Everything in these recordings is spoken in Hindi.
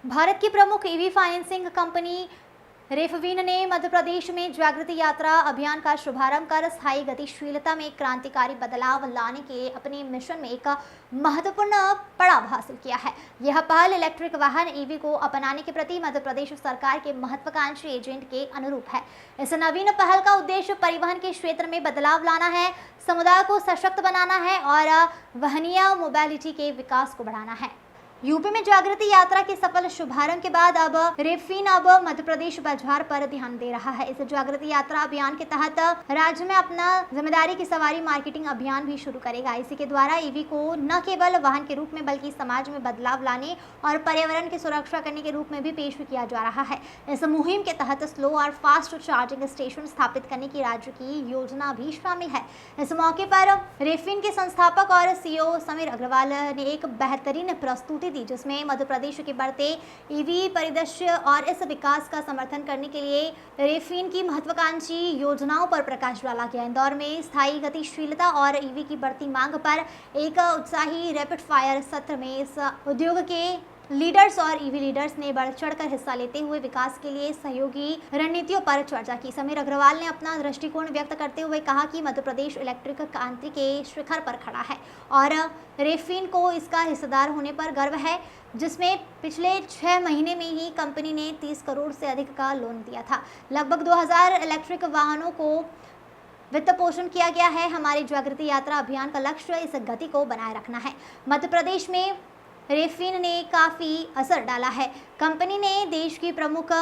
भारत की प्रमुख ईवी फाइनेंसिंग कंपनी रेफविन ने मध्य प्रदेश में जागृति यात्रा अभियान का शुभारंभ कर स्थायी गतिशीलता में क्रांतिकारी बदलाव लाने के अपने मिशन में एक महत्वपूर्ण पड़ाव हासिल किया है। यह पहल इलेक्ट्रिक वाहन ईवी को अपनाने के प्रति मध्य प्रदेश सरकार के महत्वाकांक्षी एजेंडे के अनुरूप है। इस नवीन पहल का उद्देश्य परिवहन के क्षेत्र में बदलाव लाना है, समुदाय को सशक्त बनाना है और वहनीय मोबिलिटी के विकास को बढ़ाना है। यूपी में जागृति यात्रा के सफल शुभारंभ के बाद अब रेफविन मध्य प्रदेश बाजार पर ध्यान दे रहा है। इस जागृति यात्रा अभियान के तहत राज्य में अपना जिम्मेदारी की सवारी मार्केटिंग अभियान भी शुरू करेगा। इसी के द्वारा ईवी को न केवल वाहन के रूप में बल्कि समाज में बदलाव लाने और पर्यावरण की सुरक्षा करने के रूप में भी पेश किया जा रहा है। इस मुहिम के तहत स्लो और फास्ट चार्जिंग स्टेशन स्थापित करने की राज्य की योजना भी शामिल है। इस मौके पर रेफविन के संस्थापक और सीईओ समीर अग्रवाल ने एक बेहतरीन प्रस्तुति दी, जिसमें मध्य प्रदेश के बढ़ते ईवी परिदृश्य और इस विकास का समर्थन करने के लिए रेफविन की महत्वाकांक्षी योजनाओं पर प्रकाश डाला गया। इंदौर में स्थायी गतिशीलता और ईवी की बढ़ती मांग पर एक उत्साही रैपिड फायर सत्र में इस उद्योग के लीडर्स और ईवी लीडर्स ने बढ़ चढ़कर हिस्सा लेते हुए विकास के लिए सहयोगी रणनीतियों पर चर्चा की। समीर अग्रवाल ने अपना दृष्टिकोण व्यक्त करते हुए कहा कि मध्य प्रदेश इलेक्ट्रिक क्रांति के शिखर पर खड़ा है और रेफविन को इसका हिस्सेदार होने पर गर्व है, जिसमें पिछले 6 महीने में ही कंपनी ने 30 करोड़ से अधिक का लोन दिया था। लगभग 2000 इलेक्ट्रिक वाहनों को वित्त पोषण किया गया है। हमारी जागृति यात्रा अभियान का लक्ष्य इस गति को बनाए रखना है। मध्य प्रदेश में रेफविन ने काफ़ी असर डाला है। कंपनी ने देश की प्रमुख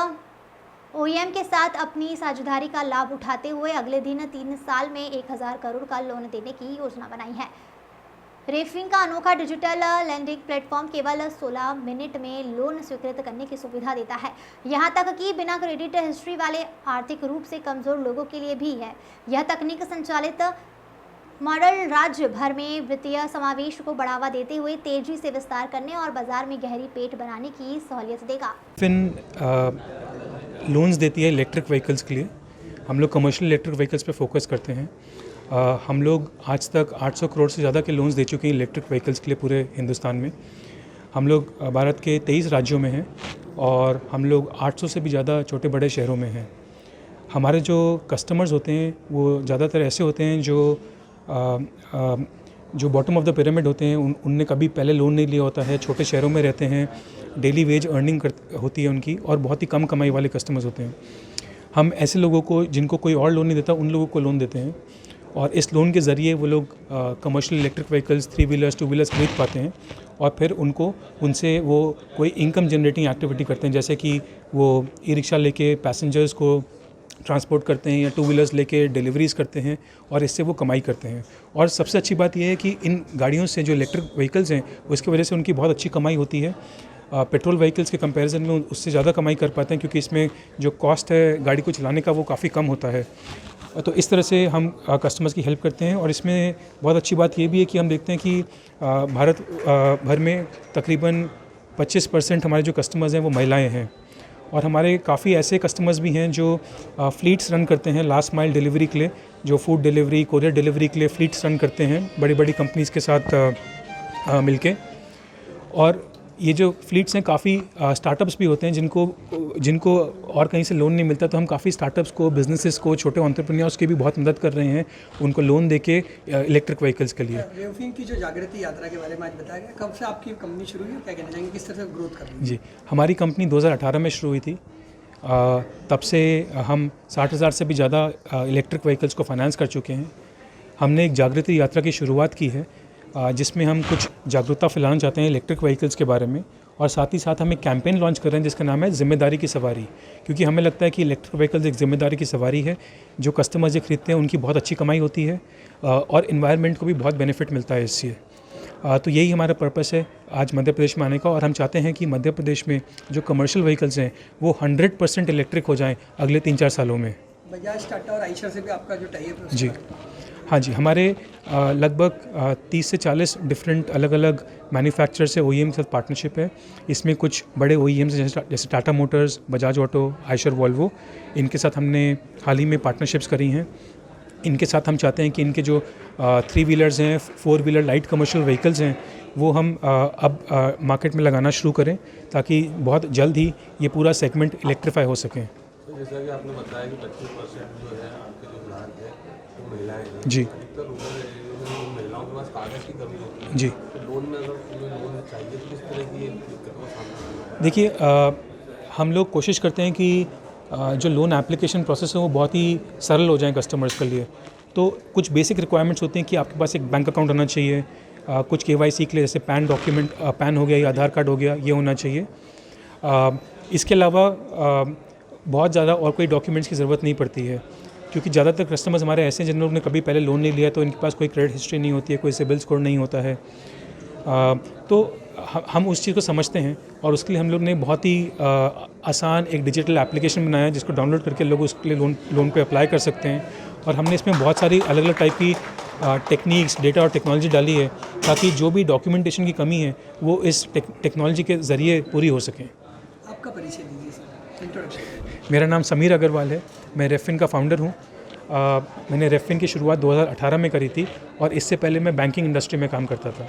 ओईएम के साथ अपनी साझेदारी का लाभ उठाते हुए अगले दिन 3 साल में 1000 करोड़ का लोन देने की योजना बनाई है। रेफविन का अनोखा डिजिटल लैंडिंग प्लेटफॉर्म केवल 16 मिनट में लोन स्वीकृत करने की सुविधा देता है, यहाँ तक कि बिना क्रेडिट हिस्ट्री वाले आर्थिक रूप से कमज़ोर लोगों के लिए भी है। यह तकनीक संचालित मॉडल राज्य भर में वित्तीय समावेश को बढ़ावा देते हुए तेजी से विस्तार करने और बाजार में गहरी पेट बनाने की सहूलियत देगा। रेफविन लोन्स देती है इलेक्ट्रिक व्हीकल्स के लिए। हम लोग कमर्शियल इलेक्ट्रिक व्हीकल्स पे फोकस करते हैं। हम लोग आज तक 800 करोड़ से ज़्यादा के लोन्स दे चुके हैं इलेक्ट्रिक व्हीकल्स के लिए पूरे हिंदुस्तान में। हम लोग भारत के 23 राज्यों में हैं और हम लोग 800 से भी ज़्यादा छोटे बड़े शहरों में हैं। हमारे जो कस्टमर्स होते हैं वो ज़्यादातर ऐसे होते हैं जो बॉटम ऑफ द पिरामिड होते हैं। उनने कभी पहले लोन नहीं लिया होता है, छोटे शहरों में रहते हैं, डेली वेज अर्निंग होती है उनकी और बहुत ही कम कमाई वाले कस्टमर्स होते हैं। हम ऐसे लोगों को जिनको कोई और लोन नहीं देता उन लोगों को लोन देते हैं और इस लोन के ज़रिए वो लोग commercial electric vehicles, 3 wheelers, 2 wheelers खरीद पाते हैं और फिर उनसे वो कोई इनकम जनरेटिंग एक्टिविटी करते हैं, जैसे कि वो ई रिक्शा लेके पैसेंजर्स को ट्रांसपोर्ट करते हैं या 2 व्हीलर्स लेके डिलीवरीज़ करते हैं और इससे वो कमाई करते हैं। और सबसे अच्छी बात यह है कि इन गाड़ियों से जो इलेक्ट्रिक व्हीकल्स हैं उसकी वजह से उनकी बहुत अच्छी कमाई होती है। पेट्रोल व्हीकल्स के कंपैरिजन में उससे ज़्यादा कमाई कर पाते हैं, क्योंकि इसमें जो कॉस्ट है गाड़ी को चलाने का वो काफ़ी कम होता है। तो इस तरह से हम कस्टमर्स की हेल्प करते हैं। और इसमें बहुत अच्छी बात ये भी है कि हम देखते हैं कि भारत भर में तकरीबन 25% हमारे जो कस्टमर्स हैं वो महिलाएँ हैं और हमारे काफ़ी ऐसे कस्टमर्स भी हैं जो फ्लीट्स रन करते हैं लास्ट माइल डिलीवरी के लिए, जो फूड डिलीवरी, कोरियर डिलीवरी के लिए फ्लीट्स रन करते हैं बड़ी बड़ी कंपनीज़ के साथ मिलके। और ये जो फ्लीट्स हैं काफ़ी स्टार्टअप्स भी होते हैं जिनको और कहीं से लोन नहीं मिलता, तो हम काफ़ी स्टार्टअप्स को, बिजनेसेस को, छोटे एंटरप्रेन्योर्स की भी बहुत मदद कर रहे हैं उनको लोन देके इलेक्ट्रिक व्हीकल्स के लिए। रेफविन की जो जागृति यात्रा के बारे में आज बताया गया, कब से आपकी कंपनी शुरू हुई, क्या कहना चाहेंगे, किस तरह से ग्रोथ कर रही है? जी, हमारी कंपनी 2018 में शुरू हुई थी। तब से हम 60,000 से भी ज़्यादा इलेक्ट्रिक व्हीकल्स को फाइनेंस कर चुके हैं। हमने एक जागृति यात्रा की शुरुआत की है जिसमें हम कुछ जागरूकता फैलाना चाहते हैं इलेक्ट्रिक व्हीकल्स के बारे में, और साथ ही साथ हम एक कैंपेन लॉन्च कर रहे हैं जिसका नाम है जिम्मेदारी की सवारी। क्योंकि हमें लगता है कि इलेक्ट्रिक व्हीकल्स एक जिम्मेदारी की सवारी है। जो कस्टमर्स ये खरीदते हैं उनकी बहुत अच्छी कमाई होती है और इन्वायरमेंट को भी बहुत बेनिफिट मिलता है इससे। तो यही हमारा पर्पस है आज मध्य प्रदेश में आने का, और हम चाहते हैं कि मध्य प्रदेश में जो कमर्शियल व्हीकल्स हैं वो 100% इलेक्ट्रिक हो जाएँ अगले 3-4 सालों में। बजाज, टाटा और आयशर से भी आपका जो टाई अप है? जी हाँ जी, हमारे लगभग 30 से 40 डिफरेंट अलग अलग मैन्युफैक्चरर से ओईएम के साथ पार्टनरशिप है। इसमें कुछ बड़े ओईएम जैसे Tata Motors, Bajaj auto, Eicher, Volvo, इनके साथ हमने हाल ही में पार्टनरशिप्स करी हैं। इनके साथ हम चाहते हैं कि इनके जो 3 व्हीलर्स हैं, 4 व्हीलर लाइट कमर्शियल व्हीकल्स हैं, वो हम अब मार्केट में लगाना शुरू करें ताकि बहुत जल्द ही ये पूरा सेगमेंट इलेक्ट्रीफाई हो सके। तो जैसा कि आपने बताया कि 25% जो है आपके जो ग्राहक है वो महिलाएं हैं। जी अधिकतर रूरल एरिया में महिलाओं के पास कागज़ की कमी होती है। जी तो लोन में अगर तुम्हें लोन चाहिए तो किस तरह की दिक्कतों का सामना करना है? देखिए, हम लोग कोशिश करते हैं कि जो लोन एप्लीकेशन प्रोसेस है वो बहुत ही सरल हो जाए कस्टमर्स के लिए। तो कुछ बेसिक रिक्वायरमेंट्स होती हैं कि आपके पास एक बैंक अकाउंट होना चाहिए, कुछ KYC के लिए जैसे पैन डॉक्यूमेंट, पैन हो गया या आधार कार्ड हो गया, ये होना चाहिए। इसके अलावा बहुत ज़्यादा और कोई डॉक्यूमेंट्स की ज़रूरत नहीं पड़ती है, क्योंकि ज़्यादातर कस्टमर्स हमारे ऐसे हैं जिन लोगों ने कभी पहले लोन नहीं लिया, तो इनके पास कोई क्रेडिट हिस्ट्री नहीं होती है, कोई सिबिल स्कोर नहीं होता है। तो हम उस चीज़ को समझते हैं और उसके लिए हम लोग ने बहुत ही आसान एक डिजिटल एप्लीकेशन बनाया है जिसको डाउनलोड करके लोग उसके लिए लोन पे अप्लाई कर सकते हैं। और हमने इसमें बहुत सारी अलग अलग टाइप की टेक्निक्स, डेटा और टेक्नोलॉजी डाली है ताकि जो भी डॉक्यूमेंटेशन की कमी है वो इस टेक्नोलॉजी के ज़रिए पूरी हो सके। आपका परिचय दीजिए सर, इंट्रोडक्शन। मेरा नाम समीर अग्रवाल है, मैं रेफिन का फाउंडर हूँ। मैंने रेफिन की शुरुआत 2018 में करी थी और इससे पहले मैं बैंकिंग इंडस्ट्री में काम करता था।